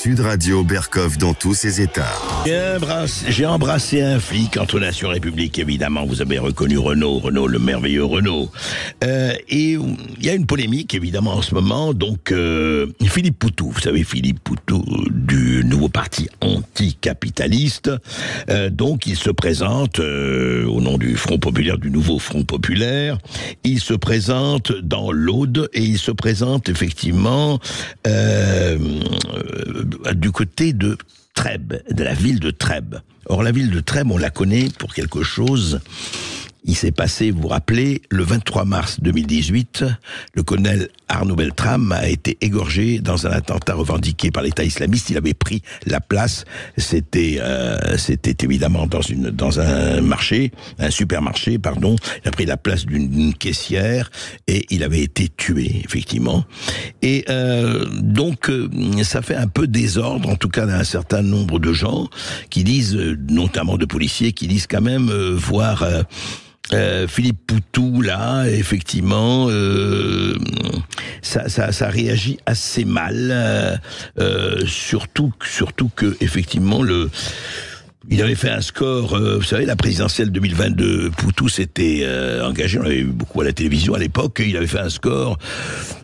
Sud Radio Bercoff dans tous ses états. J'ai embrassé un flic entre Nation République, évidemment. Vous avez reconnu Renaud, le merveilleux Renaud. Et il y a une polémique, évidemment, en ce moment. Donc, Philippe Poutou, vous savez, Philippe Poutou du nouveau parti anticapitaliste. Donc, il se présente au nom du Front Populaire, du nouveau Front Populaire. Il se présente dans l'Aude et il se présente effectivement du côté de Trèbes, de la ville de Trèbes. Or, la ville de Trèbes, on la connaît pour quelque chose. Il s'est passé, vous vous rappelez, le 23 mars 2018, le colonel Arnaud Beltrame a été égorgé dans un attentat revendiqué par l'État islamiste. Il avait pris la place, c'était évidemment dans un supermarché, pardon. Il a pris la place d'une caissière et il avait été tué, effectivement. Et donc, ça fait un peu désordre, en tout cas d'un certain nombre de gens qui disent, notamment de policiers, qui disent quand même voir Philippe Poutou, là, effectivement, ça réagit assez mal, surtout que, effectivement, il avait fait un score, vous savez, la présidentielle 2022, Poutou s'était engagé, on l'avait vu beaucoup à la télévision à l'époque, il avait fait un score,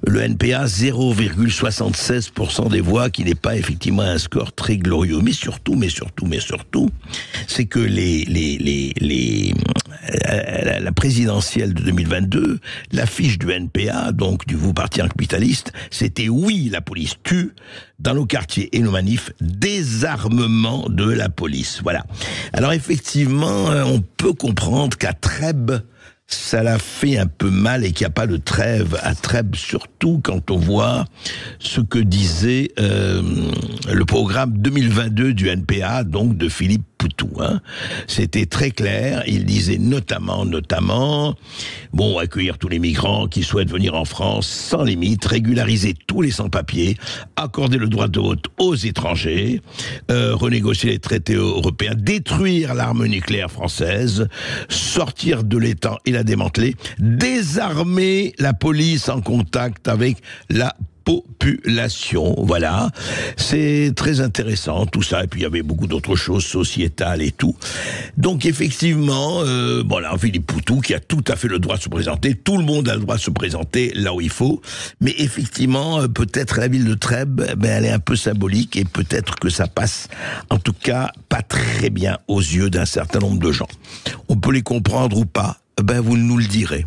le NPA, 0,76% des voix, qui n'est pas effectivement un score très glorieux. Mais surtout, c'est que la présidentielle de 2022, l'affiche du NPA, donc du nouveau parti anticapitaliste, c'était oui, la police tue, dans nos quartiers et nos manifs, désarmement de la police. Voilà. Alors effectivement, on peut comprendre qu'à Trèbes, ça l'a fait un peu mal et qu'il n'y a pas de trêve à Trèbes, surtout quand on voit ce que disait le programme 2022 du NPA, donc de Philippe Poutou. C'était très clair. Il disait notamment, accueillir tous les migrants qui souhaitent venir en France sans limite, régulariser tous les sans-papiers, accorder le droit de vote aux étrangers, renégocier les traités européens, détruire l'arme nucléaire française, sortir de l'État et la démanteler, désarmer la police en contact avec la population. Voilà, c'est très intéressant tout ça, et puis il y avait beaucoup d'autres choses sociétales et tout. Donc effectivement, Philippe Poutou qui a tout à fait le droit de se présenter, tout le monde a le droit de se présenter là où il faut, mais effectivement, peut-être la ville de Trèbes, elle est un peu symbolique, et peut-être que ça passe, en tout cas, pas très bien aux yeux d'un certain nombre de gens. On peut les comprendre ou pas, vous nous le direz.